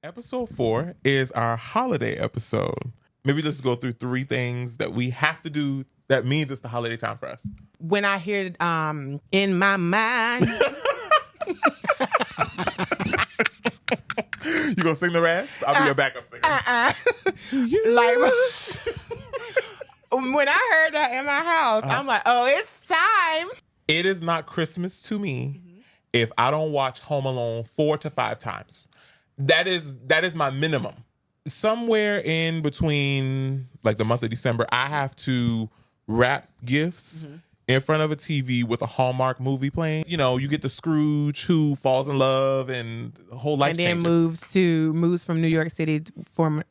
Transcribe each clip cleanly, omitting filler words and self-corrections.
Episode 4 is our holiday episode. Maybe let's go through 3 things that we have to do that means it's the holiday time for us. When I hear in my mind. You gonna sing the rest? I'll be your backup singer. To you. Like, when I heard that in my house, I'm like, oh, it's time. It is not Christmas to me if I don't watch Home Alone 4 to 5 times. That is my minimum. Somewhere in between like the month of December, I have to wrap gifts in front of a TV with a Hallmark movie playing. You know, you get the Scrooge who falls in love and the whole life and then changes. moves from New York City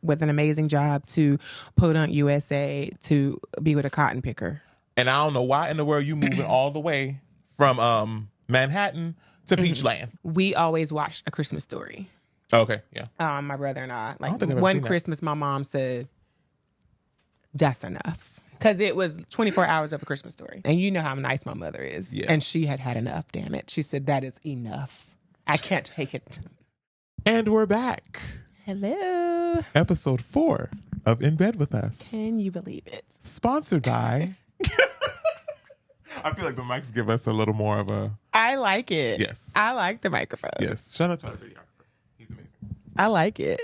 with an amazing job to Podunk, USA to be with a cotton picker. And I don't know why in the world you moving all the way from Manhattan to Peachland. We always watched A Christmas Story. Okay, yeah. My brother and I. Like, don't think I've ever one seen that. Christmas, my mom said, that's enough. Because it was 24 hours of A Christmas Story. And you know how nice my mother is. Yeah. And she had enough, damn it. She said, that is enough. I can't take it. And we're back. Hello. Episode 4 of In Bed With Us. Can you believe it? Sponsored by... I feel like the mics give us a little more of a... I like it. Yes. I like the microphone. Yes. Shout out to our videographer. He's amazing. I like it.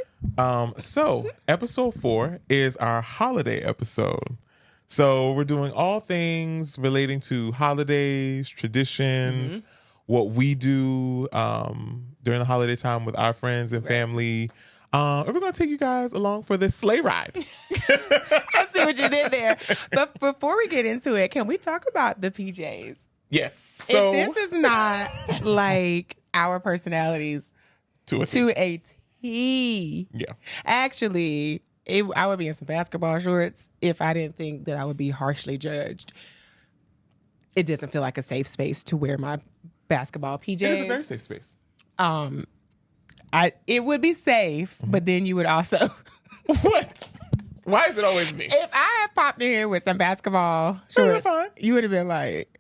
So, episode 4 is our holiday episode. So, we're doing all things relating to holidays, traditions, what we do during the holiday time with our friends and family. And we're going to take you guys along for this sleigh ride. I see what you did there. But before we get into it, can we talk about the PJs? Yes. So, if this is not like our personalities to a T. Yeah. Actually, I would be in some basketball shorts if I didn't think that I would be harshly judged. It doesn't feel like a safe space to wear my basketball PJs. It is a very safe space. It would be safe, but then you would also... What? Why is it always me? If I had popped in here with some basketball shorts, you would have been like...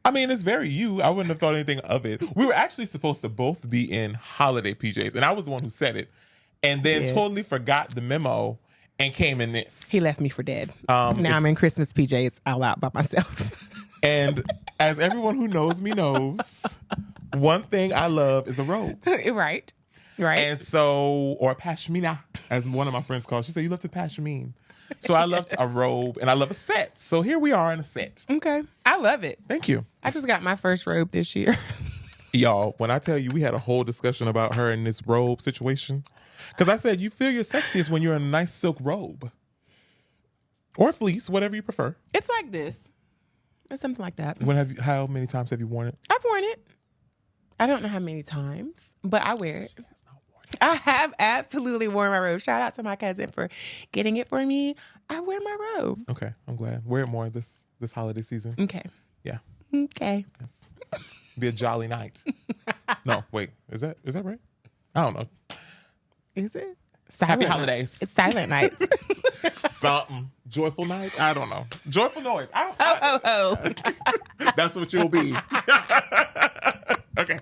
I mean, it's very you. I wouldn't have thought anything of it. We were actually supposed to both be in holiday PJs, and I was the one who said it, and then totally forgot the memo and came in this. He left me for dead. Now I'm in Christmas PJs all out by myself. And as everyone who knows me knows, one thing I love is a robe. Right. And so, or pashmina, as one of my friends called. She said, you love to pashmin. So I loved a robe and I love a set. So here we are in a set. Okay. I love it. Thank you. I just got my first robe this year. Y'all, when I tell you we had a whole discussion about her in this robe situation, because I said you feel your sexiest when you're in a nice silk robe. Or fleece, whatever you prefer. It's like this. It's something like that. How many times have you worn it? I've worn it. I don't know how many times, but I wear it. I have absolutely worn my robe. Shout out to my cousin for getting it for me. I wear my robe. Okay, I'm glad. Wear it more this holiday season. Okay. Yeah. Okay. Yes. Be a jolly night. No, wait. Is that right? I don't know. Is it? Happy holidays. It's silent nights. Something. Joyful night? I don't know. Joyful noise. Oh. That's what you'll be. Okay.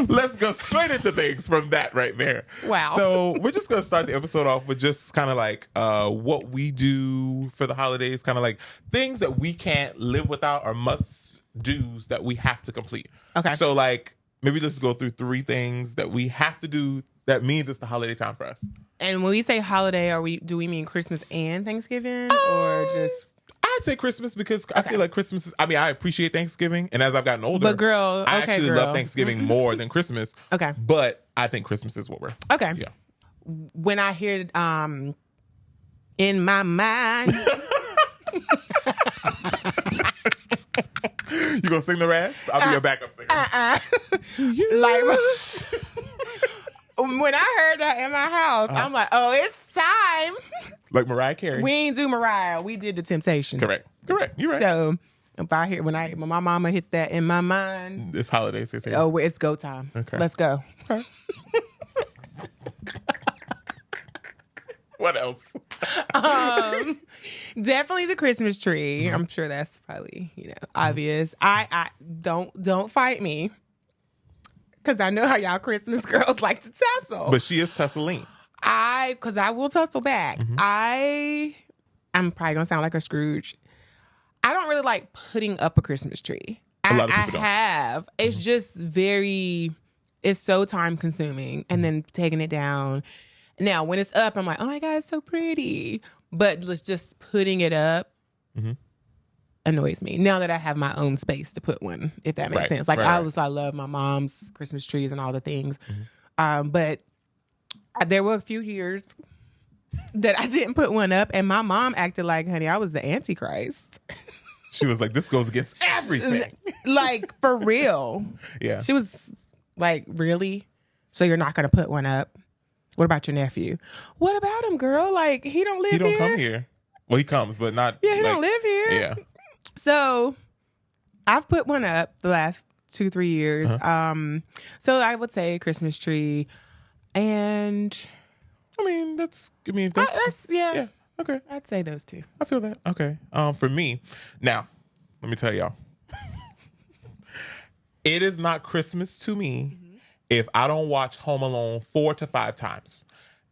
Let's go straight into things from that right there. Wow. So we're just going to start the episode off with just kind of like what we do for the holidays, kind of like things that we can't live without or must-dos that we have to complete. Okay. So like maybe let's go through 3 things that we have to do that means it's the holiday time for us. And when we say holiday, do we mean Christmas and Thanksgiving or just... I'd say Christmas because I feel like Christmas is... I mean, I appreciate Thanksgiving, and as I've gotten older, but girl, I actually love Thanksgiving more than Christmas. Okay. But I think Christmas is what we're... Okay. Yeah. When I hear in my mind... You gonna sing the rest? I'll be your backup singer. To you. Like, when I heard that in my house, I'm like, oh, it's time. Like Mariah Carey. We ain't do Mariah. We did the Temptations. Correct. You're right. So if I hear when my mama hit that in my mind, This holiday season. oh, it's go time. Okay. Let's go. Okay. What else? Definitely the Christmas tree. Mm-hmm. I'm sure that's probably obvious. I don't fight me because I know how y'all Christmas girls like to tussle. But she is tussling. because I will tussle back. I'm probably gonna sound like a Scrooge. I don't really like putting up a Christmas tree. A lot of people don't. have. It's just it's so time consuming, and then taking it down. Now, when it's up, I'm like, oh my God, it's so pretty. But just putting it up annoys me. Now that I have my own space to put one, if that makes sense. Like I love my mom's Christmas trees and all the things. But there were a few years that I didn't put one up, and my mom acted like, honey, I was the Antichrist. She was like, this goes against everything. Like, for real. Yeah. She was like, really? So you're not going to put one up? What about your nephew? What about him, girl? Like, he don't live here? He don't come here. Well, he comes, but not. Yeah, he don't live here. Yeah. So I've put one up the last 2-3 years. So I would say Christmas tree, and that's yeah. Okay. I'd say those two. I feel that. Okay. For me, now, let me tell y'all. It is not Christmas to me if I don't watch Home Alone 4 to 5 times.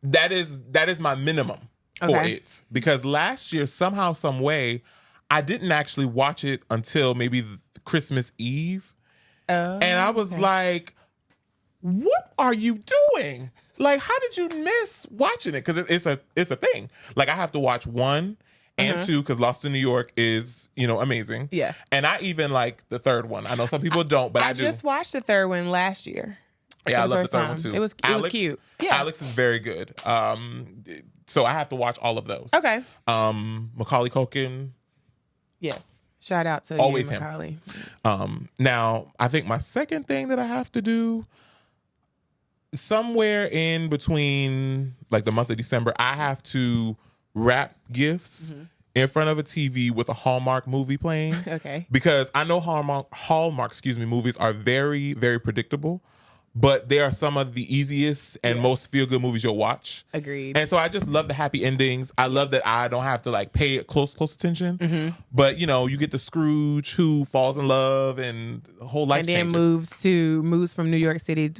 That is my minimum for it. Because last year, somehow, some way, I didn't actually watch it until maybe Christmas Eve. And I was like, what are you doing? Like, how did you miss watching it? Because it's a thing. Like, I have to watch 1 and 2 because Lost in New York is, amazing. Yeah. And I even like the third one. I know some people don't, but I do. I just watched the third one last year. Yeah, I love the third one too. It was cute. Yeah. Alex is very good. So I have to watch all of those. Okay. Macaulay Culkin. Yes. Shout out to Always you, Macaulay. Now, I think my second thing that I have to do, somewhere in between like the month of December, I have to wrap gifts in front of a TV with a Hallmark movie playing. Okay. Because I know Hallmark movies are very, very predictable, but they are some of the easiest and most feel-good movies you'll watch. Agreed. And so I just love the happy endings. I love that I don't have to like pay close attention. But you get the Scrooge who falls in love and the whole life changes. And then moves from New York City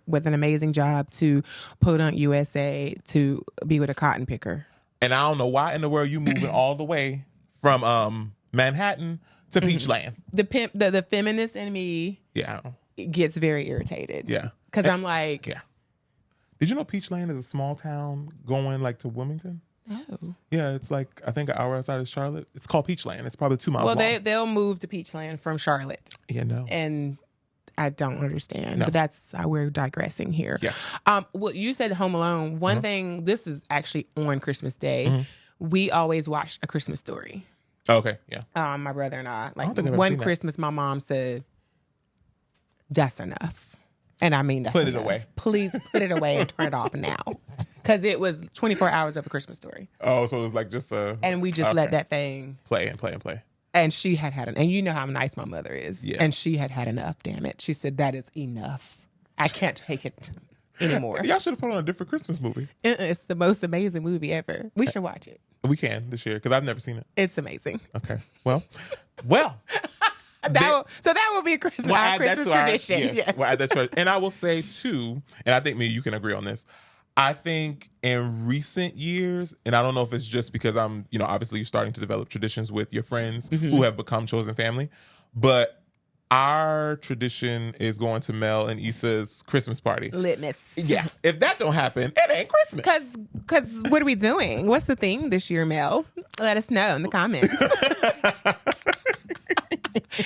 with an amazing job to Podunk, USA to be with a cotton picker. And I don't know why in the world you moving all the way from Manhattan to Peachland. The feminist in me gets very irritated. Yeah. Because I'm like... Yeah. Did you know Peachland is a small town going like to Wilmington? Oh. Yeah, it's like, I think an hour outside of Charlotte. It's called Peachland. It's probably 2 miles long. Well, they'll move to Peachland from Charlotte. Yeah, no. And I don't understand. No. But that's how we're digressing here. Yeah. Well, you said Home Alone. One thing, this is actually on Christmas Day. We always watched A Christmas Story. Okay, yeah. My brother and I. Like, one Christmas, my mom said, that's enough. And I mean, that's Put enough. it away. Please put it away and turn it off now. Because it was 24 hours of A Christmas Story. Oh, so it was like just a... And we just let that thing... Play and play and play. And she had and you know how nice my mother is. Yeah. And she had enough, damn it. She said, that is enough. I can't take it anymore. Y'all should have put on a different Christmas movie. It's the most amazing movie ever. We should watch it. We can this year, because I've never seen it. It's amazing. Okay. Well. So that will be a Christmas tradition. Yes. We'll add that to our, and I will say, too, and I think me and you can agree on this, I think in recent years, and I don't know if it's just because I'm, obviously you're starting to develop traditions with your friends who have become chosen family, but our tradition is going to Mel and Issa's Christmas party. Litmus. Yeah. If that don't happen, it ain't Christmas. Because what are we doing? What's the theme this year, Mel? Let us know in the comments.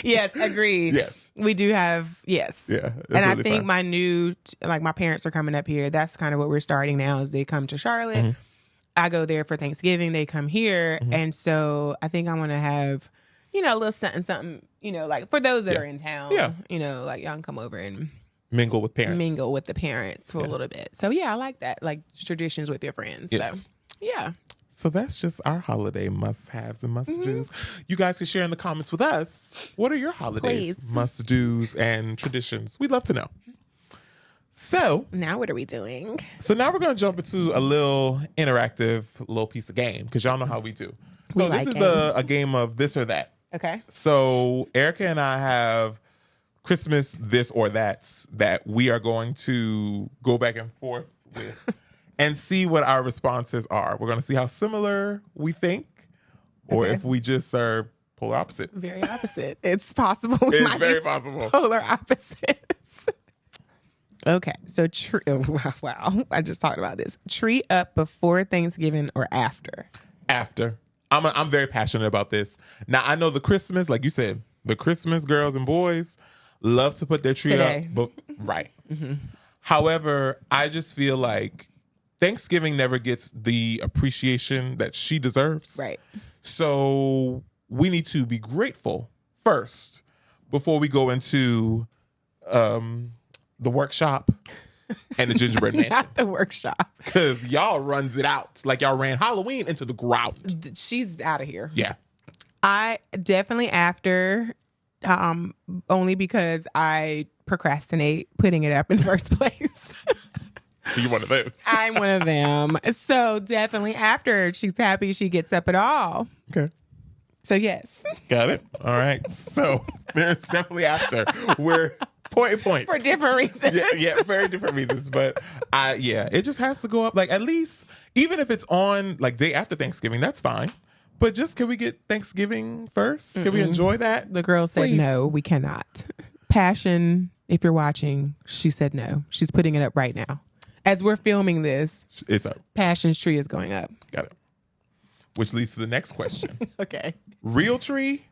Yes, agreed. Yes. We do have, yes. Yeah. And I think fun. My parents are coming up here. That's kind of what we're starting now is they come to Charlotte. I go there for Thanksgiving. They come here. And so I think I want to have, a little something, like for those that are in town, like y'all can come over and mingle with parents. Mingle with the parents for a little bit. So yeah, I like that. Like traditions with your friends. Yes. So yeah. So that's just our holiday must-haves and must-dos. You guys can share in the comments with us. What are your holidays, must-dos, and traditions? We'd love to know. So now what are we doing? So now we're going to jump into a little interactive little piece of game, because y'all know how we do. So this is a game of this or that. Okay. So Erica and I have Christmas this or that's that we are going to go back and forth with. and see what our responses are. We're going to see how similar we think, or if we just are polar opposite. Very opposite. It's possible. It's very possible. Polar opposites. Okay, so wow, I just talked about this. Tree up before Thanksgiving or after? After. I'm very passionate about this. Now, I know the Christmas, like you said, the Christmas girls and boys love to put their tree Today. up. But, right. Mm-hmm. However, I just feel like Thanksgiving never gets the appreciation that she deserves. Right. So we need to be grateful first before we go into the workshop and the gingerbread mansion. Not the workshop. Because y'all runs it out. Like y'all ran Halloween into the ground. She's out of here. Yeah. I definitely after, only because I procrastinate putting it up in the first place. You one of those. I'm one of them. So definitely after she's happy she gets up at all. Okay. So yes. Got it. All right. So there's definitely after. We're point. For different reasons. Yeah, very different reasons. But it just has to go up. Like at least, even if it's on like day after Thanksgiving, that's fine. But just can we get Thanksgiving first? Can we enjoy that? The girl said Please. no, we cannot. Passion, if you're watching, she said no. She's putting it up right now. As we're filming this, It's up. Passion's tree is going up. Got it. Which leads to the next question. Okay. Real tree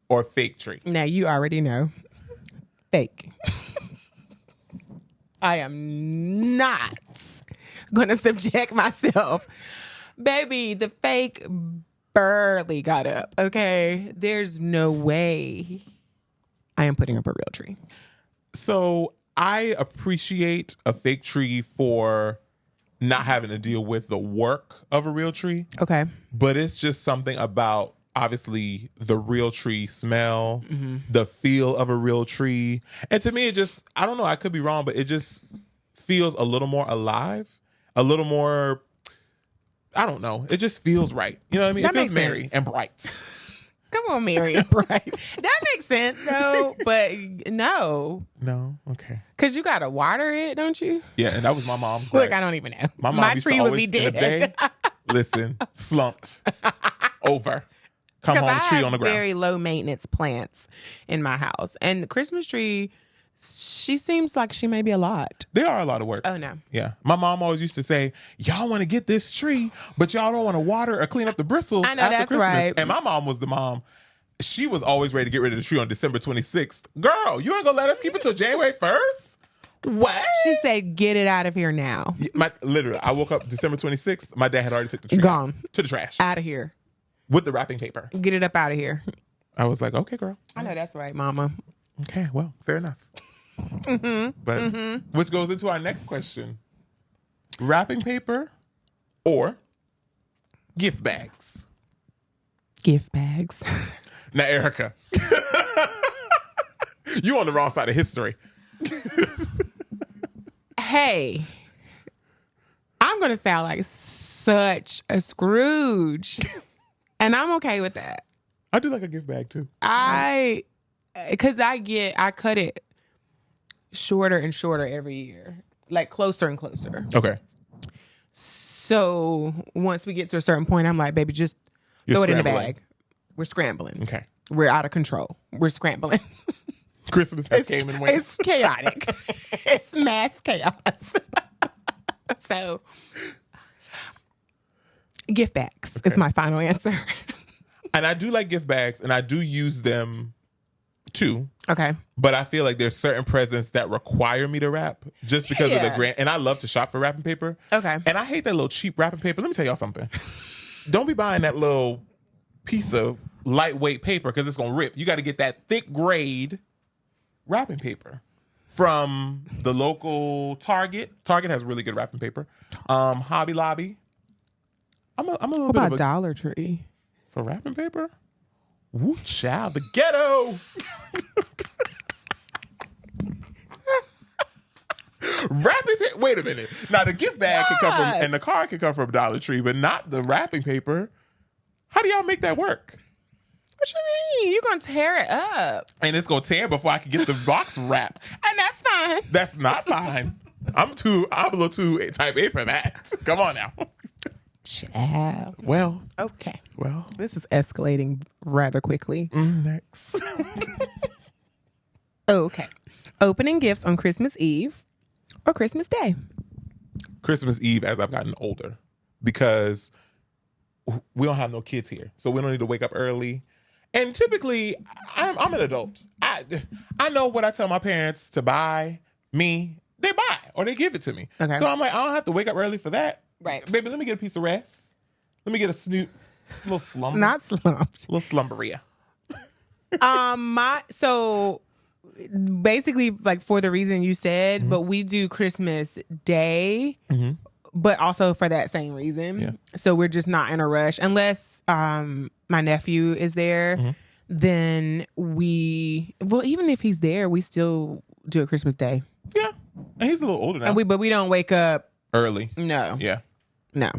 or fake tree? Now you already know. Fake. I am not going to subject myself. Baby, the fake barely got up, okay? There's no way I am putting up a real tree. So I appreciate a fake tree for not having to deal with the work of a real tree. Okay. But it's just something about obviously the real tree smell, the feel of a real tree. And to me, it just, I don't know, I could be wrong, but it just feels a little more alive, a little more, I don't know. It just feels right. You know what I mean? That It feels makes merry sense. and bright. Come on, Mary and Bright. That makes sense, though, but no. No? Okay. Because you got to water it, don't you? Yeah, and that was my mom's Look, gripe. I don't even know. My mom My used to tree would always, be in a dead. day, listen, slumped, over, come Because home, I tree have on the ground. very low maintenance plants in my house. And the Christmas tree, she seems like she may be a lot. They are a lot of work. Oh, no. Yeah. My mom always used to say, y'all want to get this tree, but y'all don't want to water or clean up the bristles I know, after that's Christmas. right. And my mom was the mom. She was always ready to get rid of the tree on December 26th. Girl, you ain't going to let us keep it till January 1st? What? She said, get it out of here now. Literally, I woke up December 26th. My dad had already took the tree Gone. out to the trash Out of here. with the wrapping paper. Get it up out of here. I was like, okay, girl. I know that's right, mama. Okay, well, fair enough. But which goes into our next question. Wrapping paper or gift bags? Gift bags. Now, Erica, you on the wrong side of history. Hey, I'm going to sound like such a Scrooge. And I'm okay with that. I do like a gift bag too. Because I cut it shorter and shorter every year, like closer and closer. Okay. So once we get to a certain point, I'm like, baby, just You're throw it in the scrambling. bag. We're scrambling. Okay. We're out of control. We're scrambling. Christmas has came and went. It's chaotic. It's mass chaos. So, gift bags is my final answer. And I do like gift bags, and I do use them too. Okay. But I feel like there's certain presents that require me to wrap just because of the Yeah. grant. And I love to shop for wrapping paper. Okay. And I hate that little cheap wrapping paper. Let me tell y'all something. Don't be buying that little piece of lightweight paper because it's going to rip. You got to get that thick grade wrapping paper from the local Target. Target has really good wrapping paper. Hobby Lobby. I'm a little What bit about of a Dollar Tree? for wrapping paper. Woo child, the ghetto. Wrapping paper. Wait a minute. Now the gift bag can come from, and the card can come from Dollar Tree, but not the wrapping paper. How do y'all make that work? What you mean? You're going to tear it up. And it's gonna tear before I can get the box wrapped. And that's fine. That's not fine. I'm a little too type A for that. Come on now. Child. Well, Okay. well. This is escalating rather quickly. Next. Okay. Opening gifts on Christmas Eve or Christmas Day? Christmas Eve as I've gotten older, because we don't have no kids here, so we don't need to wake up early. And typically, I'm an adult. I know what I tell my parents to buy me. They buy or they give it to me. Okay. So I'm like, I don't have to wake up early for that. Right. Baby, let me get a piece of rest. Let me get a little slumber. Not slumped. A little slumberia. So basically, like for the reason you said, but we do Christmas Day, but also for that same reason. Yeah. So we're just not in a rush unless my nephew is there. Then even if he's there, we still do a Christmas Day. Yeah. And he's a little older now. But we don't wake up early. No. Yeah. No.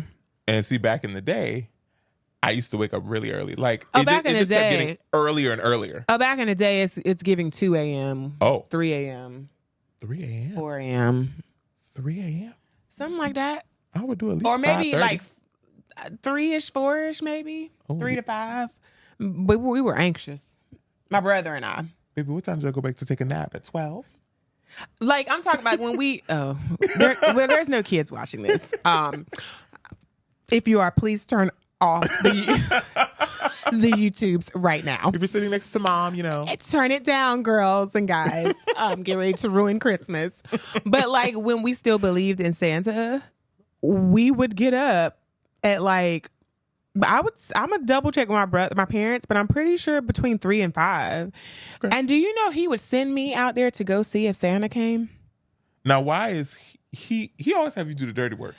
And see, back in the day, I used to wake up really early. Like, back in the just kept day, getting earlier and earlier. Back in the day, it's giving 2 a.m. Oh. 3 a.m. 3 a.m. 4 a.m. 3 a.m. Something like that. I would do at least Or maybe 5:30. like 3-ish, 4-ish, maybe. 3 to 5. But we were anxious. My brother and I. Baby, what time did I go back to take a nap? At 12? Like, I'm talking about when we... there's no kids watching this. If you are, please turn off the YouTubes right now. If you're sitting next to mom, Turn it down, girls and guys. Get ready to ruin Christmas. But like when we still believed in Santa, we would get up at like, I'm gonna double check with my parents, but I'm pretty sure between 3 and 5. Okay. And do you know he would send me out there to go see if Santa came? Now, why is he always have you do the dirty work?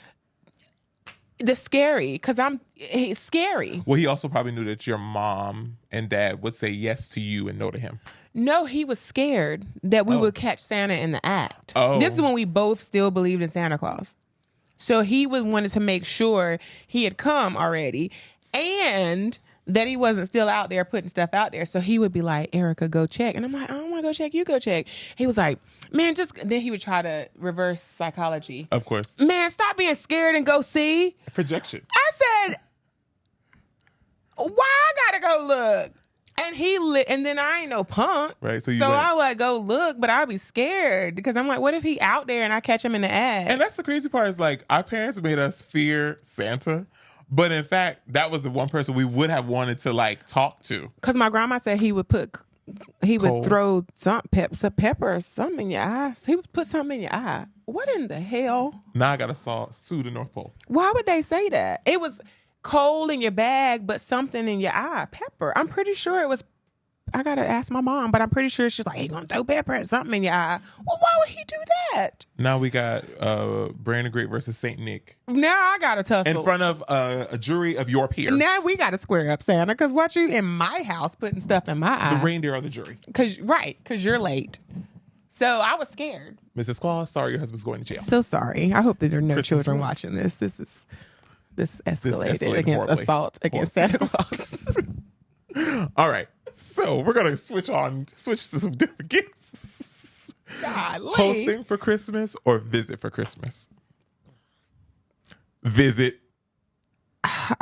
The scary, because he's scary. Well, he also probably knew that your mom and dad would say yes to you and no to him. No, he was scared that we would catch Santa in the act. Oh. This is when we both still believed in Santa Claus. So he wanted to make sure he had come already and that he wasn't still out there putting stuff out there. So he would be like, Erica, go check. And I'm like, I don't want to go check. You go check. He was like, man, then he would try to reverse psychology. Of course. Man, stop being scared and go see. Projection. I said, why I gotta go look? And and then I ain't no punk. Right. So I like go look, but I'll be scared because I'm like, what if he out there and I catch him in the act? And that's the crazy part is like our parents made us fear Santa. But in fact, that was the one person we would have wanted to like talk to. Because my grandma said he would throw some pepper or something in your eyes. He would put something in your eye. What in the hell? Now I got to sue the North Pole. Why would they say that? It was cold in your bag, but something in your eye. Pepper. I'm pretty sure it was. I got to ask my mom, but I'm pretty sure she's like, he going to throw pepper and something in your eye. Well, why would he do that? Now we got Brandon Great versus St. Nick. Now I got to tussle. In front of a jury of your peers. Now we got to square up, Santa, because what you in my house putting stuff in my eye? The reindeer are the jury. Because you're late. So I was scared. Mrs. Claus, sorry your husband's going to jail. So sorry. I hope that there are no Christmas children morning. This escalated against horribly. assault against Santa Claus. All right. So we're going to switch to some different gifts. Golly. Hosting for Christmas or visit for Christmas? Visit.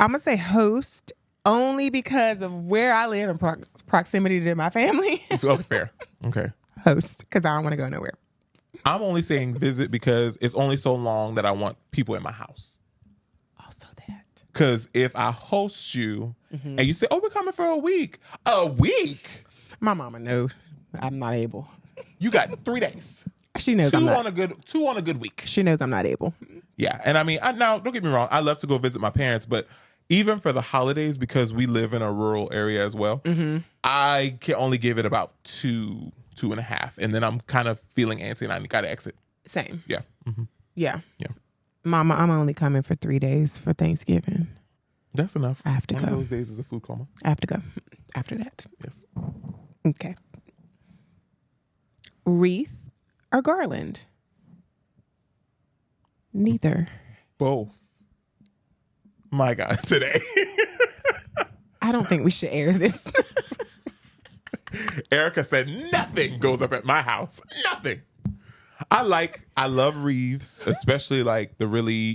I'm going to say host only because of where I live in proximity to my family. Oh, fair. Okay. Host, because I don't want to go nowhere. I'm only saying visit because it's only so long that I want people in my house. Also that. Because if I host you and you say, oh, we're coming for a week. A week? My mama knows I'm not able. You got 3 days. She knows two on a good week. She knows I'm not able. Yeah. And I mean, now, don't get me wrong. I love to go visit my parents, but even for the holidays, because we live in a rural area as well, I can only give it about 2.5. And then I'm kind of feeling antsy and I got to exit. Same. Yeah. Mm-hmm. Yeah. Yeah. Mama, I'm only coming for 3 days for Thanksgiving. That's enough. I have to One go. of those days is a food coma. I have to go. After that. Yes. Okay. Wreath or garland? Neither. Both. My God, today. I don't think we should air this. Erica said nothing goes up at my house. Nothing. I love wreaths, especially like the really,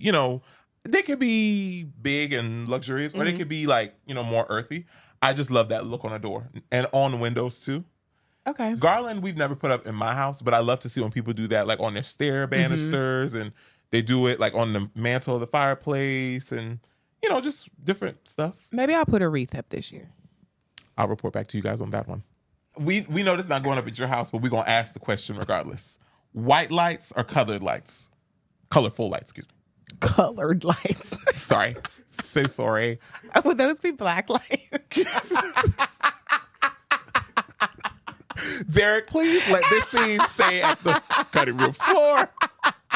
they could be big and luxurious, or they could be like, more earthy. I just love that look on a door and on the windows too. Okay. Garland, we've never put up in my house, but I love to see when people do that, like on their stair banisters, and they do it like on the mantle of the fireplace, and just different stuff. Maybe I'll put a wreath up this year. I'll report back to you guys on that one. We know this is not going up at your house, but we're gonna ask the question regardless. White lights or colored lights? Colorful lights, excuse me. Colored lights. Sorry. So sorry. Would those be black lights? Derek, please let this scene stay at the cutting room floor.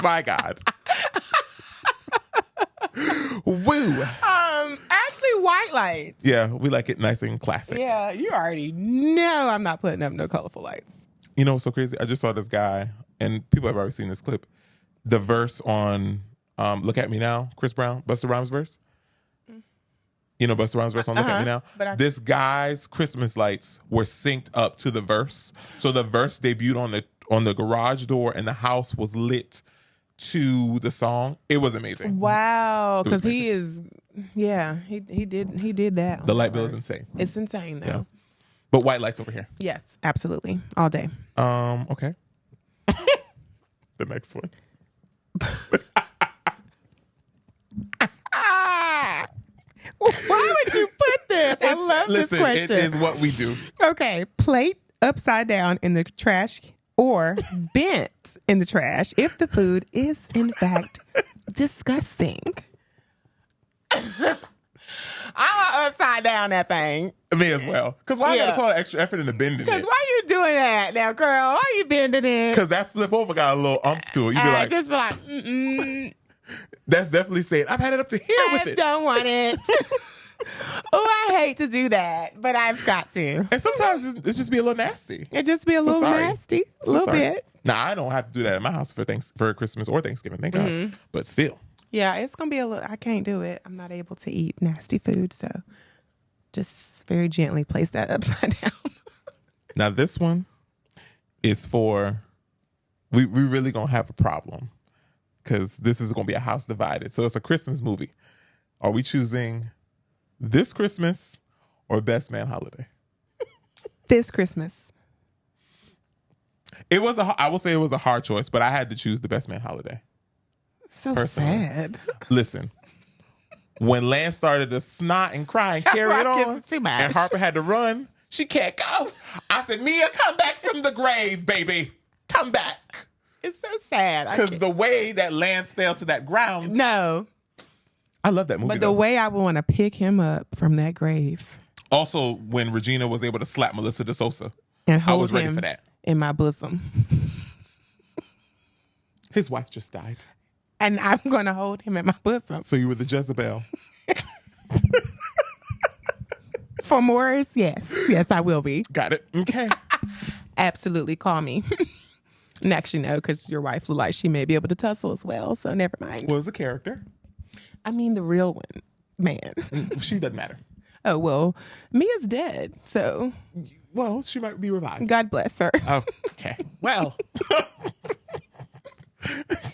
My God. Woo. Actually, white lights. Yeah, we like it nice and classic. Yeah, you already know I'm not putting up no colorful lights. You know what's so crazy? I just saw this guy, and people have already seen this clip. The verse on Look at Me Now, Chris Brown, Busta Rhymes verse. Busta Rhymes verse on Look at Me Now? This guy's Christmas lights were synced up to the verse. So the verse debuted on the garage door, and the house was lit to the song. It was amazing. Wow, because he is, he did that. The light bill is insane. It's insane though. Yeah. But white lights over here. Yes, absolutely, all day. Okay. The next one. Why would you put this? I love this question. It is what we do. Okay, plate upside down in the trash or bent in the trash if the food is in fact disgusting. I'm upside down that thing. Me as well. Because why I gotta put extra effort into bending it? Because why you doing that now, girl? Why you bending it? Because that flip over got a little umph to it. You be like, just be like, That's definitely saying, I've had it up to here with it. I don't want it. Oh, I hate to do that, but I've got to. And sometimes it's just be a little nasty. It just be a little nasty. A little bit. Nah, I don't have to do that at my house for Christmas or Thanksgiving, thank God. But still. Yeah, it's going to be a little, I can't do it. I'm not able to eat nasty food, so just very gently place that upside down. Now, this one is for, we really going to have a problem because this is going to be a house divided. So it's a Christmas movie. Are we choosing This Christmas or Best Man Holiday? This Christmas. I will say it was a hard choice, but I had to choose the Best Man Holiday. So sad. Listen, when Lance started to snot and cry and carry it on, and Harper had to run, she can't go. I said, Mia, come back from the grave, baby. Come back. It's so sad. Because the way that Lance fell to that ground. No. I love that movie. But the way I would want to pick him up from that grave. Also, when Regina was able to slap Melissa DeSosa. And hold I was ready him for that. In my bosom. His wife just died. And I'm going to hold him in my bosom. So you were the Jezebel. For Morris, yes. Yes, I will be. Got it. Okay. Absolutely. Call me. And actually, no, because your wife looked like she may be able to tussle as well. So never mind. What was the character? I mean, the real one. Man. She doesn't matter. Oh, well, Mia's dead. So. Well, she might be revived. God bless her. Oh, okay. Well.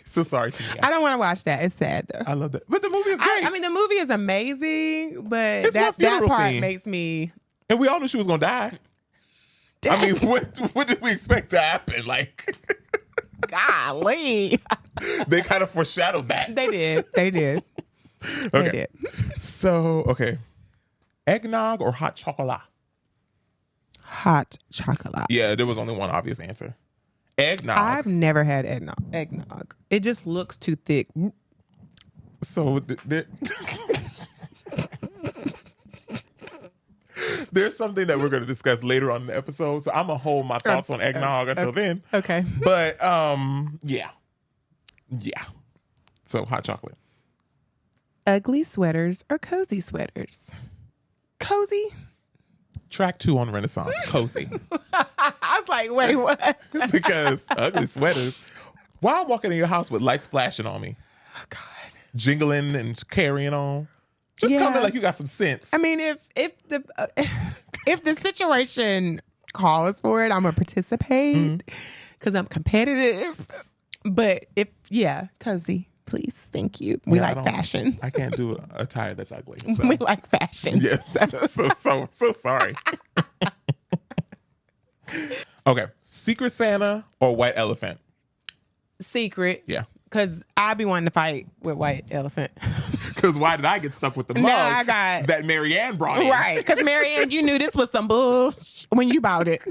So sorry to you. I don't want to watch that. It's sad though. I love that. But the movie is great. I mean, the movie is amazing, but it's that part scene. makes me. And we all knew she was going to die. I mean, what did we expect to happen? Like, golly. They kind of foreshadowed that. They did. Okay. They did. So, okay. Eggnog or hot chocolate? Hot chocolate. Yeah, there was only one obvious answer. Eggnog. I've never had eggnog. It just looks too thick. So there's something that we're going to discuss later on in the episode. So I'm going to hold my thoughts on eggnog until then. Okay. But yeah. So hot chocolate. Ugly sweaters or cozy sweaters? Cozy? Track 2 on Renaissance. Cozy. I was like, wait, what? Because ugly sweaters. While I'm walking in your house with lights flashing on me. Oh, God. Jingling and carrying on. Just come in like you got some sense. I mean, if the situation calls for it, I'm gonna participate because I'm competitive. But cozy. Please, thank you. We like fashions. I can't do a attire that's ugly. So. We like fashions. Yes. So sorry. Okay. Secret Santa or White Elephant? Secret. Yeah. Because I be wanting to fight with White Elephant. Because why did I get stuck with the mug that Marianne brought in? Right. Because Marianne, you knew this was some bull when you bought it.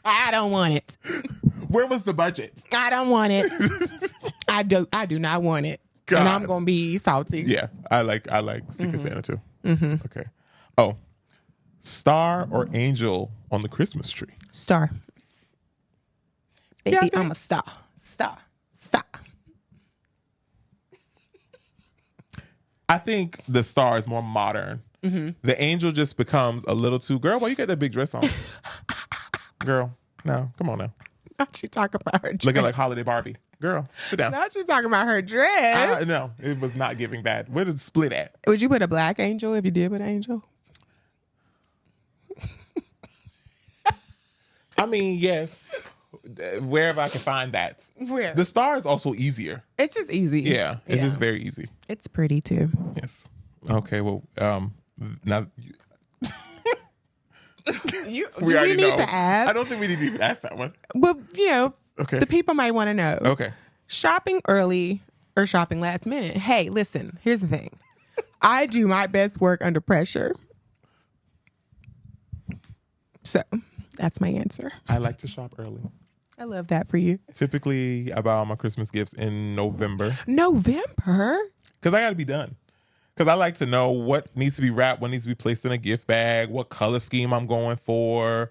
I don't want it. Where was the budget? I don't want it. I do not want it. God. And I'm gonna be salty. Yeah, I like Secret Santa too. Mm-hmm. Okay. Oh, star or angel on the Christmas tree? Star. Baby, I'm a star. Star. I think the star is more modern. Mm-hmm. The angel just becomes a little too. Girl, why you got that big dress on? Girl, no, come on now. Not you talking about her dress. Looking like Holiday Barbie. Girl, sit down. Not you talking about her dress. No, it was not giving bad. Where does split at? Would you put a black angel if you did put an angel? I mean, yes. Wherever I can find that. Where? The star is also easier. It's just easy. Yeah, it's just very easy. It's pretty too. Yes. Okay, well, now... Do we need to ask? I don't think we need to even ask that one. Well, the people might want to know. Okay. Shopping early or shopping last minute? Hey, listen, here's the thing. I do my best work under pressure. So that's my answer. I like to shop early. I love that for you. Typically, I buy all my Christmas gifts in November. November? Because I got to be done. Because I like to know what needs to be wrapped, what needs to be placed in a gift bag, what color scheme I'm going for.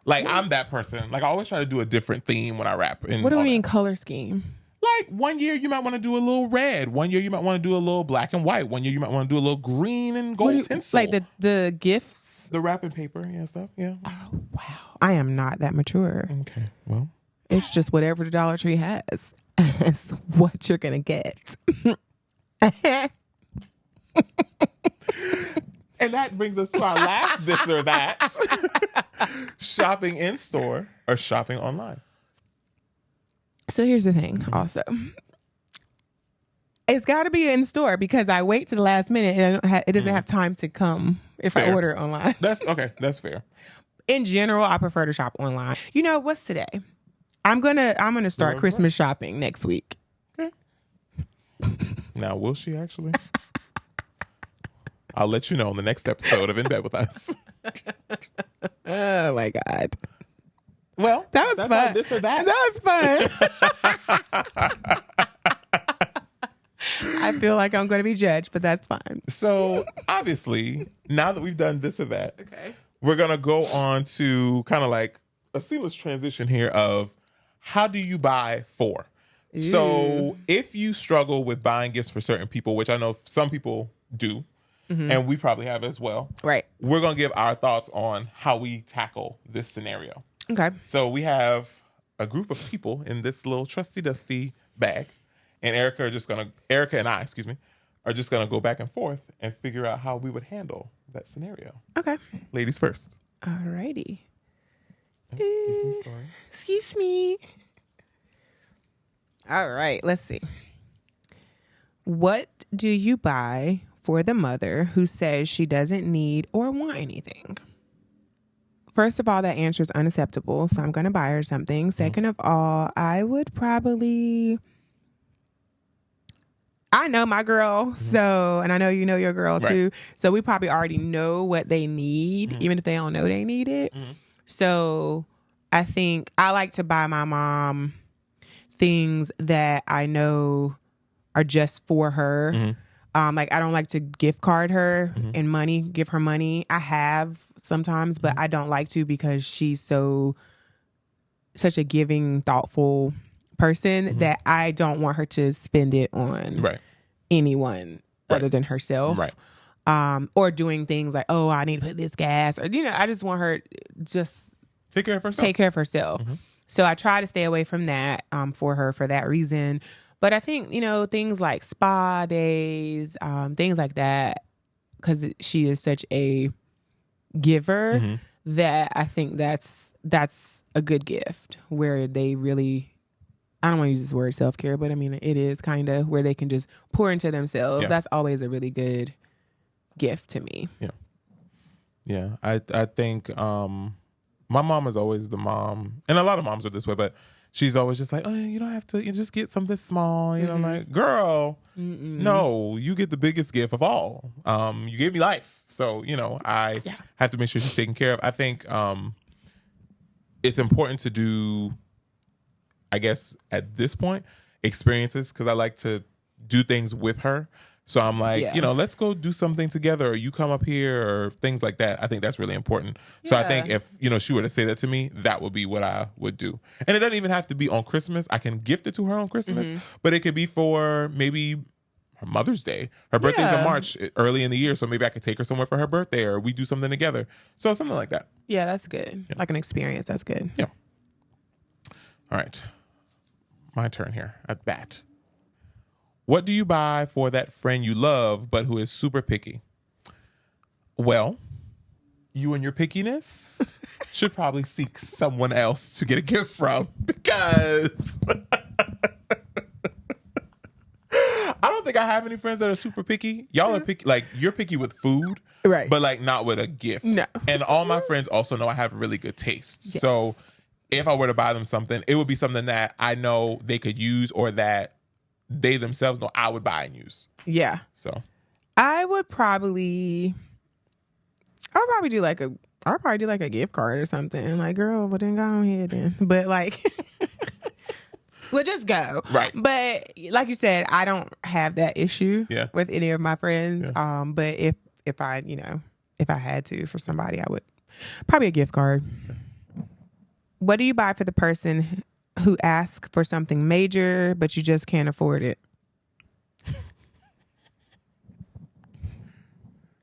Like, I'm that person. Like, I always try to do a different theme when I wrap. What do you mean color scheme? Like, one year you might want to do a little red. One year you might want to do a little black and white. One year you might want to do a little green and gold tinsel. Like the gifts? The wrapping paper and stuff, yeah. Oh, wow. I am not that mature. Okay, well. It's just whatever the Dollar Tree has. It's what you're going to get. And that brings us to our last this or that. Shopping in store or shopping online? So here's the thing also. It's got to be in store because I wait to the last minute and it doesn't have time to come if I order it online. That's okay. That's fair. In general, I prefer to shop online. You know, what's today? I'm gonna start Christmas shopping next week. Okay. Now, will she actually? I'll let you know on the next episode of In Bed With Us. Oh my God. Well, that was fun. This or that. That was fun. I feel like I'm going to be judged, but that's fine. So obviously, now that we've done this or that, okay, we're going to go on to kind of like a seamless transition here of how do you buy for? Ooh. So if you struggle with buying gifts for certain people, which I know some people do, and we probably have as well. Right. We're going to give our thoughts on how we tackle this scenario. Okay. So we have a group of people in this little trusty dusty bag, and Erica and I, are just going to go back and forth and figure out how we would handle that scenario. Okay. Ladies first. All righty. Excuse me, sorry. Excuse me. All right, let's see. What do you buy for the mother who says she doesn't need or want anything? First of all, that answer is unacceptable, so I'm going to buy her something. Second of all, I would probably... I know my girl, so, and I know you know your girl too. Right. So we probably already know what they need, even if they don't know they need it. So I think I like to buy my mom things that I know are just for her. Like I don't like to gift card her and give her money. I have sometimes, but I don't like to because she's such a giving, thoughtful person that I don't want her to spend it on anyone other than herself. Or doing things like, oh, I need to put this gas, or I just want her just take care of herself. So I try to stay away from that for her for that reason. But I think, things like spa days, things like that, because she is such a giver that I think that's a good gift where they really I don't want to use this word self-care, but I mean, it is kind of where they can just pour into themselves. Yeah. That's always a really good gift to me. Yeah. Yeah. I think my mom is always the mom, and a lot of moms are this way, but she's always just like, oh, you don't have to, you just get something small. You know, I'm like, girl, no, you get the biggest gift of all. You gave me life. So, you know, I have to make sure she's taken care of. I think it's important to do, I guess, at this point, experiences, because I like to do things with her. So I'm like, you know, let's go do something together, or you come up here, or things like that. I think that's really important. So I think if, you know, she were to say that to me, that would be what I would do. And it doesn't even have to be on Christmas. I can gift it to her on Christmas, but it could be for maybe her Mother's Day. Her birthday's in March, early in the year. So maybe I could take her somewhere for her birthday, or we do something together. So something like that. Yeah, that's good. Yeah. Like an experience. That's good. Yeah. All right. My turn here at bat. What do you buy for that friend you love but who is super picky? Well, you and your pickiness should probably seek someone else to get a gift from, because I don't think I have any friends that are super picky. Y'all are picky, like you're picky with food, right? But like not with a gift. No. And all my friends also know I have really good taste. Yes. So if I were to buy them something, it would be something that I know they could use, or that they themselves know I would buy and use. Yeah. So I would probably do like a gift card or something. Like, girl, well then go on ahead then. But like we'll just go. Right. But like you said, I don't have that issue with any of my friends. Yeah. But if I had to for somebody, I would probably a gift card. Okay. What do you buy for the person who asks for something major, but you just can't afford it?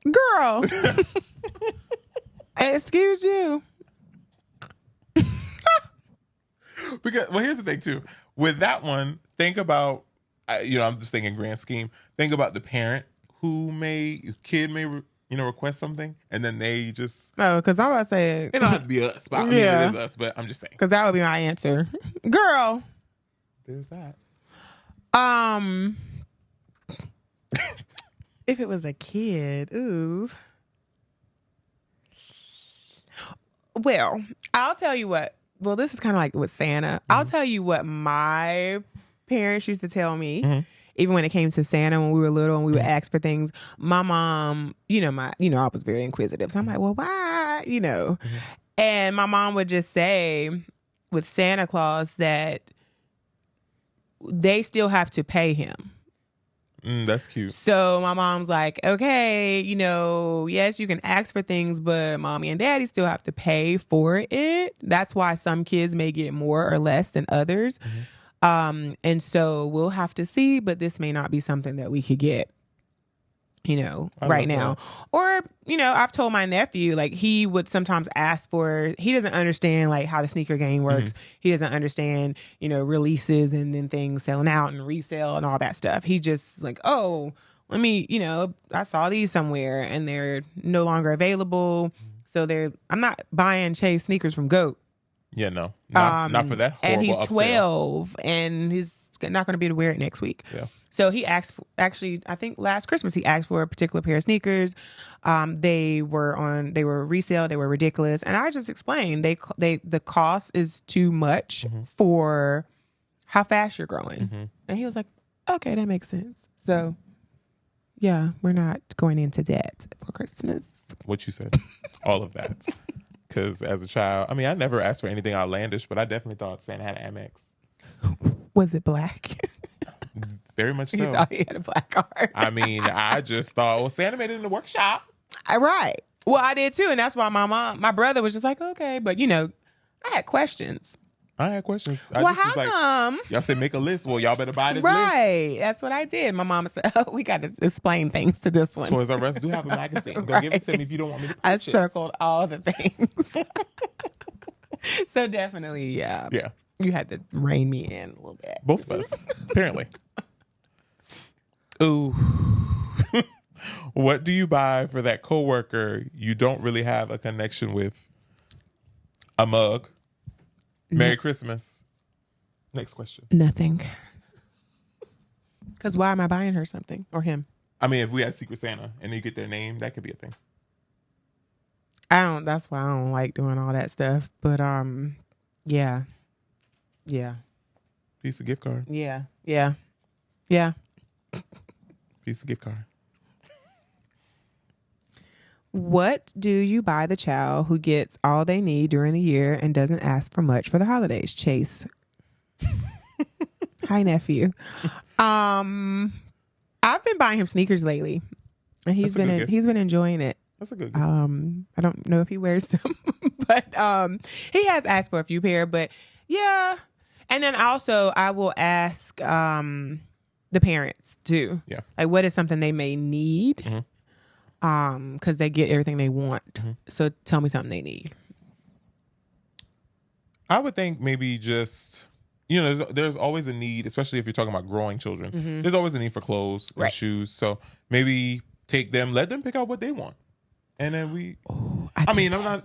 Girl. Excuse you. Because, well, here's the thing too. With that one, think about, I'm just thinking grand scheme. Think about the parent kid may request something, and then they just... Oh, because I'm about to say... It don't have to be us, but I mean, it is us, but I'm just saying. Because that would be my answer. Girl. There's that. If it was a kid, ooh. Well, I'll tell you what. Well, this is kind of like with Santa. Mm-hmm. I'll tell you what my parents used to tell me. Mm-hmm. Even when it came to Santa, when we were little and we would ask for things, my mom, I was very inquisitive. So I'm like, well, why? Mm-hmm. And my mom would just say with Santa Claus that they still have to pay him. That's cute. So my mom's like, okay, yes, you can ask for things, but mommy and daddy still have to pay for it. That's why some kids may get more or less than others. Mm-hmm. And so we'll have to see, but this may not be something that we could get, right now. That. Or, I've told my nephew, like, he would sometimes ask for, he doesn't understand like how the sneaker game works. Mm-hmm. He doesn't understand, releases and then things selling out and resale and all that stuff. He just like, oh, let me, I saw these somewhere and they're no longer available. So I'm not buying Chase sneakers from GOAT. Yeah, no, not for that. And he's 12 and he's not going to be able to wear it next week. Yeah. So he asked for, actually, I think last Christmas, he asked for a particular pair of sneakers. They were resale. They were ridiculous. And I just explained the cost is too much for how fast you're growing. Mm-hmm. And he was like, okay, that makes sense. So yeah, we're not going into debt for Christmas. What you said, all of that. Because as a child, I mean, I never asked for anything outlandish, but I definitely thought Santa had an Amex. Was it black? Very much so. You thought he had a black card. I mean, I just thought, well, Santa made it in the workshop. Right. Well, I did too. And that's why my brother was just like, okay. But, I had questions. How come? Y'all said make a list. Well, y'all better buy this list. Right. That's what I did. My mama said, oh, we got to explain things to this one. Toys R Us do have a magazine. Go give it to me if you don't want me to purchase. I circled all the things. So definitely, yeah. Yeah. You had to rein me in a little bit. Both of us, apparently. Ooh. What do you buy for that coworker you don't really have a connection with? A mug. Merry Christmas. Next question. Nothing. Because why am I buying her something or him? I mean, if we had Secret Santa and you get their name, that could be a thing. That's why I don't like doing all that stuff. But yeah. Piece of gift card. Yeah. Piece of gift card. What do you buy the child who gets all they need during the year and doesn't ask for much for the holidays? Chase. Hi, nephew. I've been buying him sneakers lately, and he's been enjoying it. That's a good gift. I don't know if he wears them, but he has asked for a few pair. But yeah, and then also I will ask the parents too. Yeah, like what is something they may need. Mm-hmm. Because they get everything they want. Mm-hmm. So tell me something they need. I would think maybe just, there's always a need, especially if you're talking about growing children. Mm-hmm. There's always a need for clothes and shoes. So maybe let them pick out what they want. And then I'm not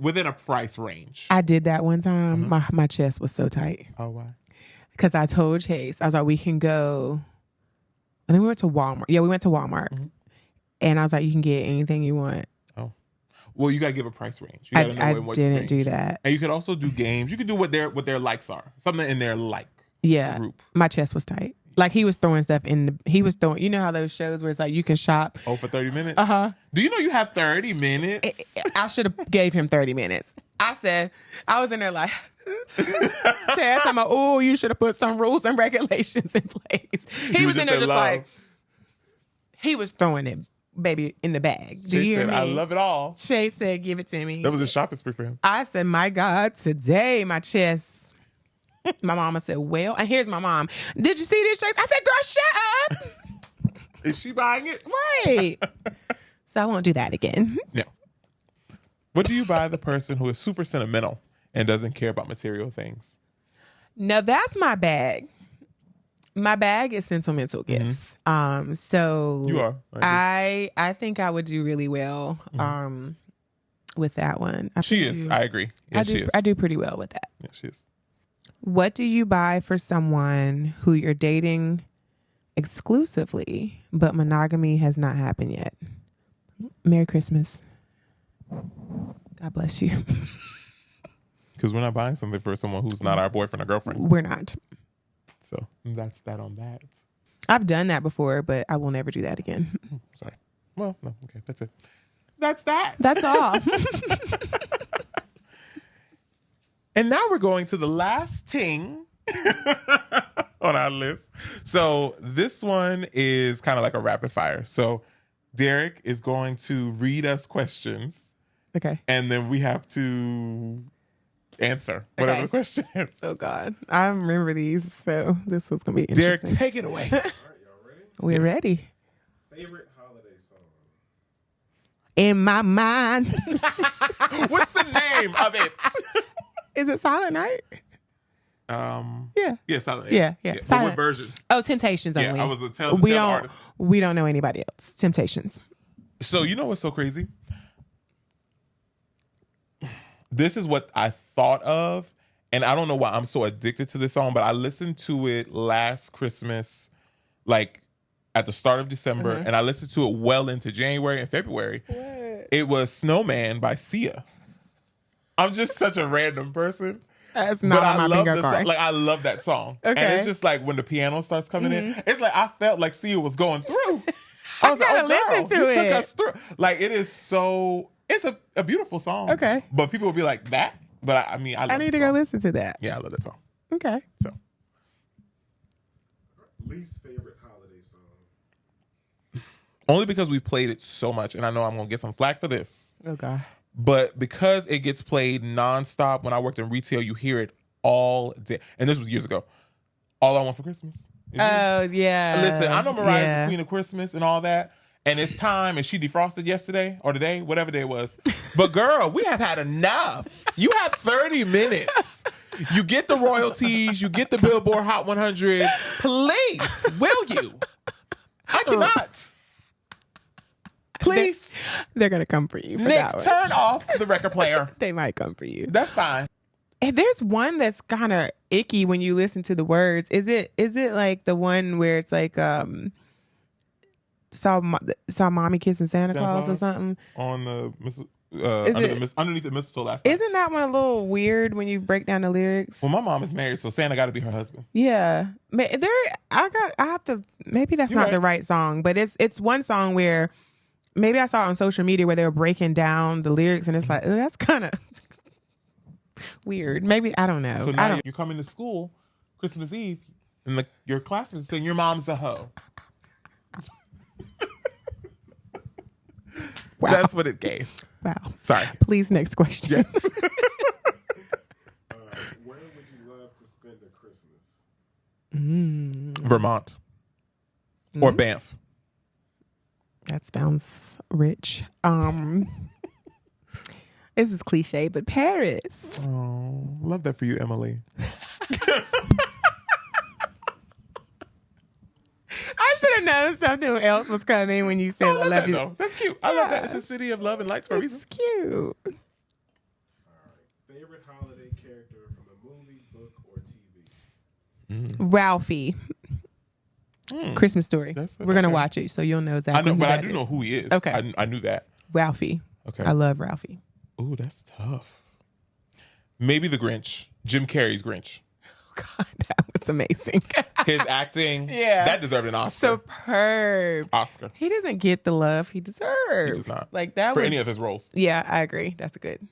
within a price range. I did that one time. Mm-hmm. My chest was so tight. Oh, why? Because I told Chase, I was like, we can go. I think we went to Walmart. Yeah, we went to Walmart. Mm-hmm. And I was like, you can get anything you want. Oh. Well, you got to give a price range. You gotta know I in what didn't range. do that. And you could also do games. You could do what their likes are. Something in their group. My chest was tight. Like he was throwing stuff you know how those shows where it's like you can shop. Oh, for 30 minutes? Uh-huh. Do you know you have 30 minutes? I should have gave him 30 minutes. I was in there like, Chad, I'm like, oh, you should have put some rules and regulations in place. He was in there just like, he was throwing it, baby, in the bag. Do you hear me? I love it all. Chase said, give it to me. That was a shopping spree for him. I said, my God, today my chest. My mama said, well, and here's my mom. Did you see this, Chase? I said, girl, shut up. Is she buying it? Right. So I won't do that again. No. What do you buy the person who is super sentimental and doesn't care about material things? Now that's my bag. My bag is sentimental gifts. Mm-hmm. So you are. I think I would do really well with that one. She is. I agree. Yeah, she is. I do pretty well with that. Yeah, she is. What do you buy for someone who you're dating exclusively, but monogamy has not happened yet? Merry Christmas. God bless you. Because we're not buying something for someone who's not our boyfriend or girlfriend. We're not. So that's that on that. I've done that before, but I will never do that again. Sorry. Well, no. Okay, that's it. That's that. That's all. And now we're going to the last thing on our list. So this one is kind of like a rapid fire. So Derek is going to read us questions. Okay. And then we have to answer whatever the question is. Oh, God. I remember these, so this was going to be interesting. Derek, take it away. All right, y'all ready? We're ready. Favorite holiday song? In my mind. What's the name of it? Is it Silent Night? Yeah. Yeah, Silent Night. Yeah. But Silent. what version? Oh, Temptations only. Yeah, I was a tell the artist. We don't know anybody else. Temptations. So you know what's so crazy? This is what I thought of, and I don't know why I'm so addicted to this song, but I listened to it last Christmas, like at the start of December, and I listened to it well into January and February. What? It was Snowman by Sia. I'm just such a random person. That's not on my bingo card. Like, I love that song. Okay. And it's just like when the piano starts coming in, it's like I felt like Sia was going through. I was gotta like, oh, listen to you it. took us through. Like, it is so, it's a beautiful song. Okay. But people will be like, that? But I love I need to go listen to that. Yeah, I love that song. Okay. So. Least favorite holiday song? Only because we've played it so much, and I know I'm going to get some flack for this. Oh, God. But because it gets played nonstop, when I worked in retail, you hear it all day. And this was years ago. All I Want for Christmas. Oh, yeah. Listen, I know Mariah's the Queen of Christmas and all that. And it's time, and she defrosted yesterday or today, whatever day it was. But girl, we have had enough. You have 30 minutes. You get the royalties. You get the Billboard Hot 100. Please, will you? I cannot. Please. They're going to come for you for Nick, that one. turn off the record player. They might come for you. That's fine. There's one that's kind of icky when you listen to the words. Is it like the one where it's like saw mommy kissing Santa Claus or something on the underneath the mistletoe last night? Isn't that one a little weird when you break down the lyrics? Well, my mom is married, so Santa got to be her husband. Yeah, I have to. Maybe that's not the right song, but it's one song where maybe I saw it on social media where they were breaking down the lyrics, and it's like that's kind of weird. Maybe I don't know. So now you're coming to school Christmas Eve, and your classmates saying your mom's a hoe. Wow. That's what it gave. Wow. Sorry. Please, next question. Yes. Where would you love to spend a Christmas? Vermont or Banff. That sounds rich. This is cliche, but Paris. Oh, love that for you, Emily. I should have known something else was coming when you said I love you. Though. That's cute. I love that. It's a city of love and lights for a reason. It's cute. All right. Favorite holiday character from a movie, book, or TV? Ralphie. Christmas Story. We're gonna okay. watch it, so you'll know exactly. I know, who but I that do is. know who he is. Okay. I knew that. Ralphie. Okay. I love Ralphie. Ooh, that's tough. Maybe the Grinch. Jim Carrey's Grinch. God, that was amazing. His acting, Yeah. that deserved an Oscar. Superb. Oscar. He doesn't get the love he deserves. He does not. Like that For was, any of his roles. Yeah, I agree. That's a good.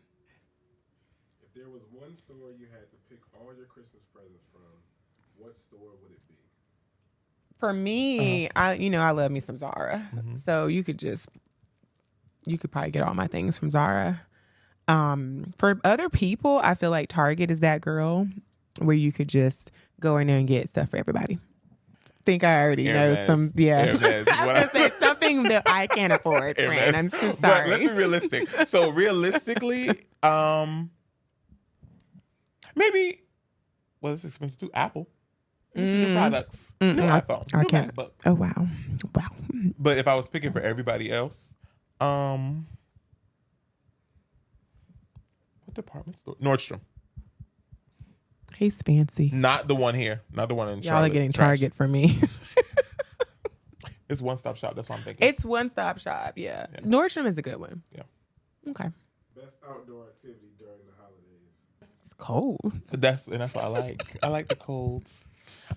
If there was one store you had to pick all your Christmas presents from, what store would it be? For me, I love me some Zara. So you could probably get all my things from Zara. For other people, I feel like Target is that girl where you could just go in there and get stuff for everybody. Think I already know some. Yeah, Hermes, I was gonna say something that I can't afford, friend. I'm so sorry. But let's be realistic. So realistically, maybe it's expensive too. Apple. New products. New iPhone. I New can't. MacBook. Oh wow. But if I was picking for everybody else, what department store? Nordstrom. He's fancy. Not the one here. Not the one in Y'all Charlotte. are getting Trash. Target for me. It's one stop shop. That's what I'm thinking. It's one stop shop. Yeah. Nordstrom is a good one. Yeah. Okay. Best outdoor activity during the holidays? It's cold. That's what I like. I like the colds.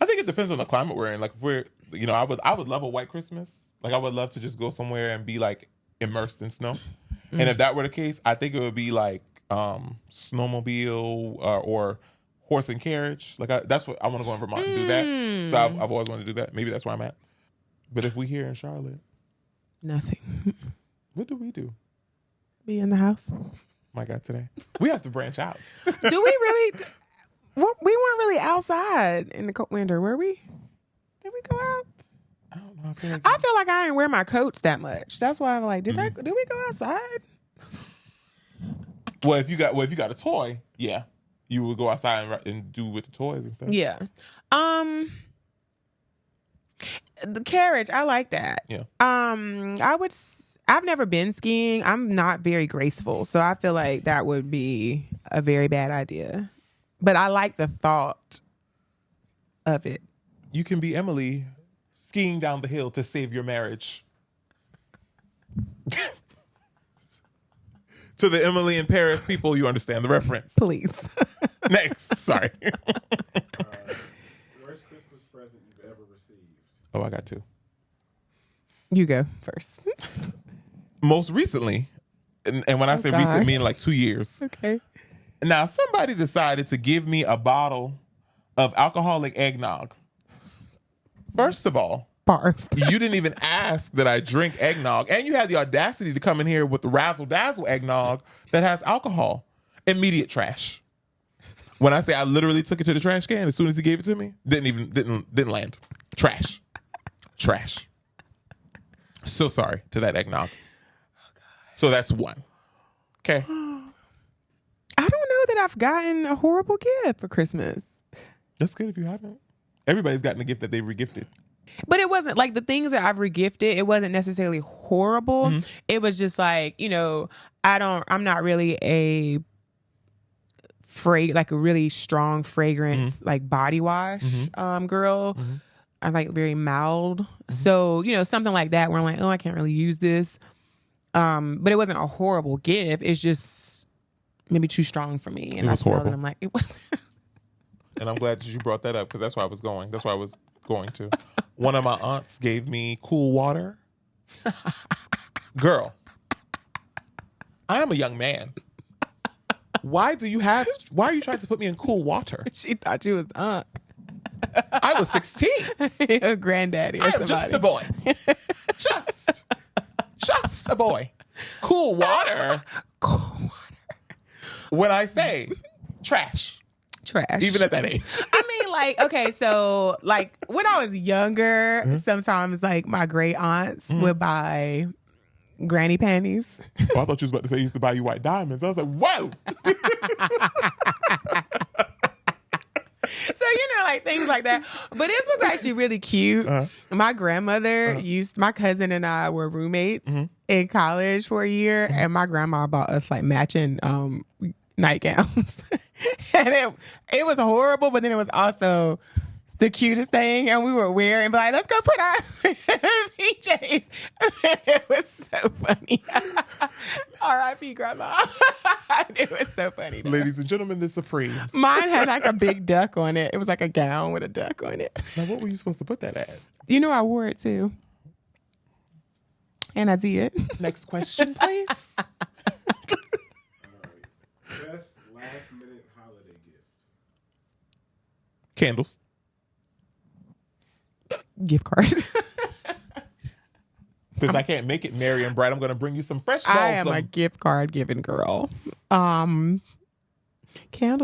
I think it depends on the climate we're in. Like if we're, I would love a white Christmas. Like I would love to just go somewhere and be like immersed in snow. And if that were the case, I think it would be like snowmobile or horse and carriage. Like that's what I want to go in Vermont and do that. So I've always wanted to do that. Maybe that's where I'm at. But if we here in Charlotte, Nothing. what do we do? Be in the house. My God, today we have to branch out. Do we really? We weren't really outside in the cold winter, were we? Did we go out? I don't know. I feel like I didn't wear my coats that much. That's why I'm like, did we go outside? Well, if you got a toy, yeah, you would go outside and do with the toys and stuff. Yeah. The carriage, I like that. Yeah. I've never been skiing. I'm not very graceful, so I feel like that would be a very bad idea. But I like the thought of it. You can be Emily skiing down the hill to save your marriage. To the Emily in Paris people, you understand the reference. Please. Next. Sorry. Worst Christmas present you've ever received? Oh, I got two. You go first. Most recently, and when I say God. recent, I mean like 2 years. Okay. Now, somebody decided to give me a bottle of alcoholic eggnog. First of all, Barf. you didn't even ask that I drink eggnog, and you had the audacity to come in here with the razzle dazzle eggnog that has alcohol. Immediate trash. When I say I literally took it to the trash can as soon as he gave it to me, didn't land. Trash. So sorry to that eggnog. So that's one. Okay. I don't know that I've gotten a horrible gift for Christmas. That's good if you haven't. Everybody's gotten a gift that they regifted. But it wasn't like the things that I've regifted, it wasn't necessarily horrible. It was just like, I'm not really a like a really strong fragrance, like body wash, girl. I like very mild. So, something like that where I'm like, oh, I can't really use this. But it wasn't a horrible gift. It's just maybe too strong for me. And It was horrible. And I'm like, it was. And I'm glad that you brought that up because that's where I was going. That's where I was going to. One of my aunts gave me cool water. Girl, I am a young man. Why are you trying to put me in cool water? She thought you was aunt. I was 16. A granddaddy or I am somebody. just a boy. Just a boy. Cool water. Cool water. When I say trash. Even at that age. I mean, like, okay, so like when I was younger, sometimes like my great aunts would buy granny panties. Oh, I thought you was about to say he used to buy you white diamonds. I was like, whoa. So, like things like that. But this was actually really cute. My grandmother my cousin and I were roommates in college for a year, and my grandma bought us like matching nightgowns. And it was horrible, but then it was also the cutest thing. And we were wearing and be like, let's go put on PJs. It was so funny. R.I.P. Grandma. It was so funny. Though. Ladies and gentlemen, the Supremes. Mine had like a big duck on it. It was like a gown with a duck on it. Now, what were you supposed to put that at? I wore it too. And I did. Next question, please. All right. Best last minute holiday gift. Candles. Gift card. Since I can't make it merry and bright, I'm going to bring you some fresh balls. I am a gift card giving girl. Candle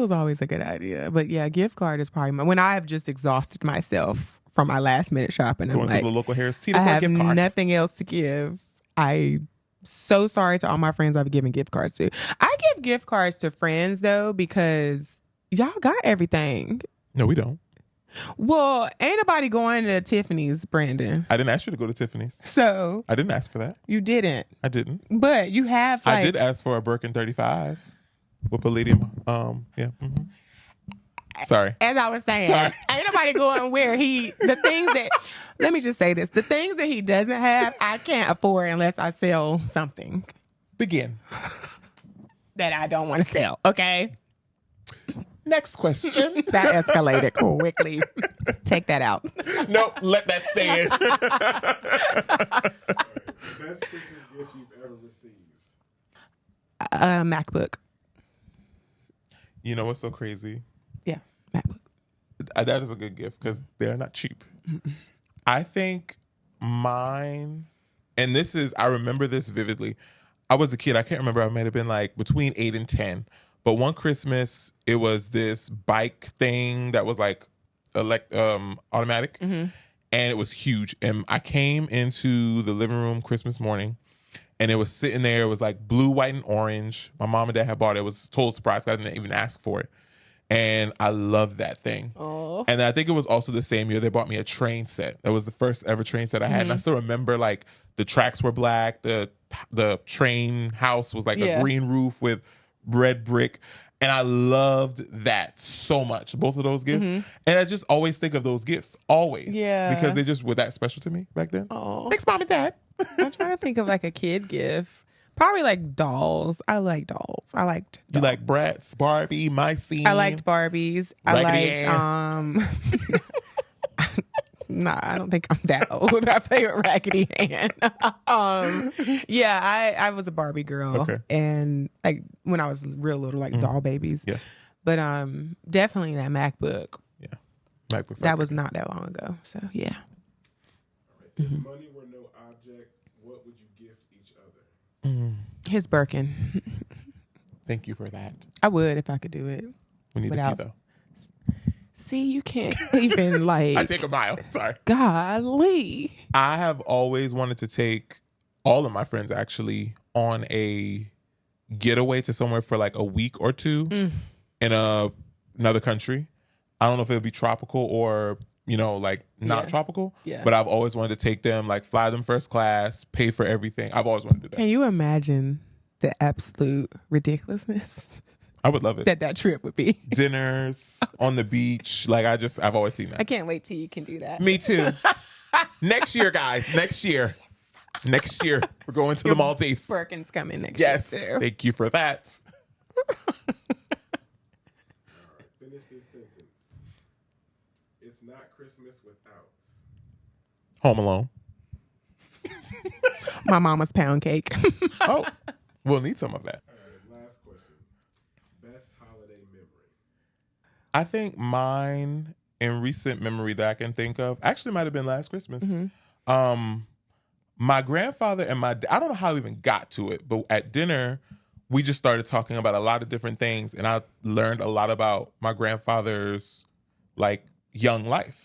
is always a good idea. But yeah, gift card is probably when I have just exhausted myself from my last minute shopping. I'm Going like, to the local Harris Teeter I for a have gift card. nothing else to give. So sorry to all my friends I've given gift cards to. I give gift cards to friends though because y'all got everything. No, we don't. Well, ain't nobody going to Tiffany's, Brandon. I didn't ask you to go to Tiffany's. So I didn't ask for that. you didn't. I didn't. But you have like I did ask for a Birkin 35 with palladium. Yeah. Sorry. As I was saying, Sorry. ain't nobody going where the things that, let me just say this, the things that he doesn't have, I can't afford unless I sell something Begin. that I don't want to sell. Okay. Next question. That escalated quickly. Take that out. Nope, let that stay in. All right. Best Christmas gift you've ever received. MacBook. You know what's so crazy? Yeah. MacBook. That is a good gift because they're not cheap. I think mine, and I remember this vividly. I was a kid. I can't remember. I might have been like between 8 and 10. But one Christmas, it was this bike thing that was like automatic. And it was huge. And I came into the living room Christmas morning, and it was sitting there. It was like blue, white, and orange. My mom and dad had bought it. It was a total surprise. I didn't even ask for it. And I loved that thing. Oh. And I think it was also the same year they bought me a train set. That was the first ever train set I had. And I still remember like the tracks were black. The train house was like a green roof with red brick. And I loved that so much, both of those gifts. And I just always think of those gifts, always. Yeah. Because they just were that special to me back then. Oh. Thanks, Mom and Dad. I'm trying to think of like a kid gift. Probably like dolls. I like dolls. I liked You dolls. like Bratz, Barbie, My Scene. I liked Barbies. I Raggedy liked Nah, I don't think I'm that old. I play with Raggedy Ann. Yeah, I was a Barbie girl. Okay. And like when I was real little, like doll babies. Yeah. But definitely that MacBook. Yeah. MacBooks. That was not that long ago. So yeah. All right. If money were no object, what would you gift each other? His Birkin. Thank you for that. I would if I could do it. We need Without- a few, though. See, you can't even like I take a mile. Sorry. golly. I have always wanted to take all of my friends actually on a getaway to somewhere for like a week or two in another country. I don't know if it would be tropical or, like not tropical. Yeah. But I've always wanted to take them, like fly them first class, pay for everything. I've always wanted to do that. Can you imagine the absolute ridiculousness? I would love it. that trip would be. Dinners on the beach. Like I've always seen that. I can't wait till you can do that. Me too. Next year, guys. Next year. Next year. We're going to the Maldives. Birkin's coming next Yes. year too. Thank you for that. All right, finish this sentence. It's not Christmas without. Home Alone. My mama's pound cake. Oh, we'll need some of that. All right, last question. Best holiday memory. I think mine in recent memory that I can think of actually might have been last Christmas. My grandfather and I don't know how we even got to it, but at dinner, we just started talking about a lot of different things. And I learned a lot about my grandfather's like young life.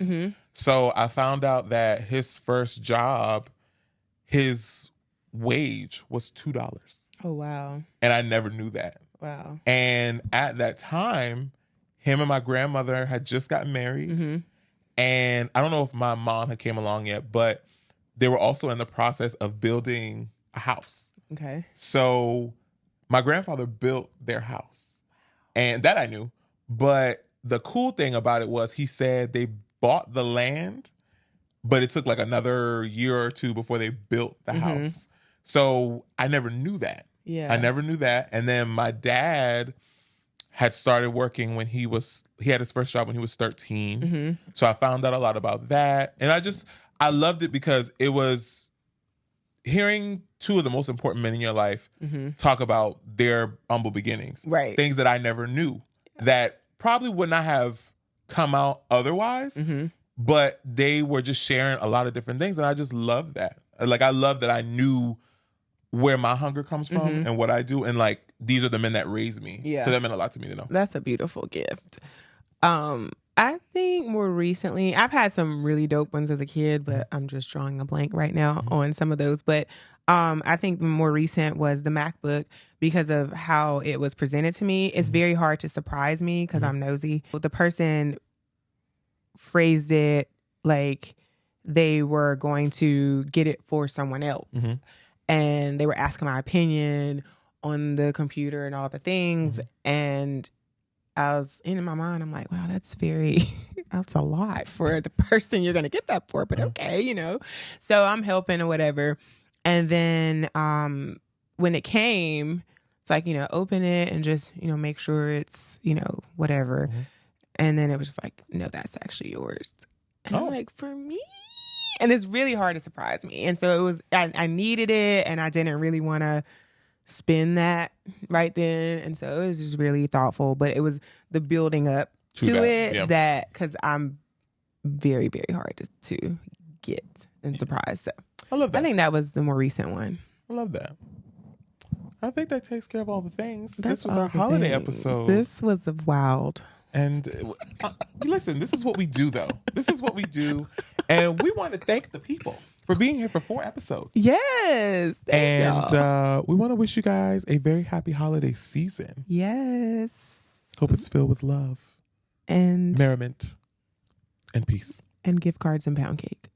So I found out that his first job, his wage was $2. Oh, wow. And I never knew that. Wow. And at that time, him and my grandmother had just gotten married. And I don't know if my mom had came along yet, but they were also in the process of building a house. Okay. So my grandfather built their house. And that I knew. But the cool thing about it was he said they bought the land, but it took like another year or two before they built the house. So I never knew that. Yeah. I never knew that. And then my dad had started working when he had his first job when he was 13. So I found out a lot about that. And I loved it because it was hearing two of the most important men in your life talk about their humble beginnings. Right. Things that I never knew that probably would not have come out otherwise. But they were just sharing a lot of different things. And I just love that. Like, I love that I knew where my hunger comes from and what I do. And like, these are the men that raised me. Yeah. So that meant a lot to me to know. That's a beautiful gift. I think more recently, I've had some really dope ones as a kid, but I'm just drawing a blank right now on some of those. But I think the more recent was the MacBook because of how it was presented to me. It's very hard to surprise me because I'm nosy. The person phrased it like they were going to get it for someone else. And they were asking my opinion on the computer and all the things. And I was in my mind, I'm like, wow, that's a lot for the person you're going to get that for, but okay, you know. So I'm helping or whatever. And then when it came, it's like, you know, open it and just, you know, make sure it's, you know, whatever. And then it was just like, no, that's actually yours. And I'm like, for me? And it's really hard to surprise me. And so it was, I needed it and I didn't really want to spend that right then. And so it was just really thoughtful, but it was the building up to it that, because I'm very, very hard to get and surprise. So I love that. I think that was the more recent one. I love that. I think that takes care of all the things. That's this was all our the holiday things. episode. This was wild. And listen, this is what we do, though. This is what we do. And we want to thank the people for being here for 4 episodes. Yes. And we want to wish you guys a very happy holiday season. Yes. Hope it's filled with love And merriment and peace. And gift cards and pound cake.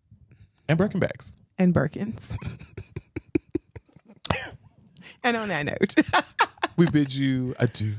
And Birkin bags. And Birkins. And on that note, we bid you adieu.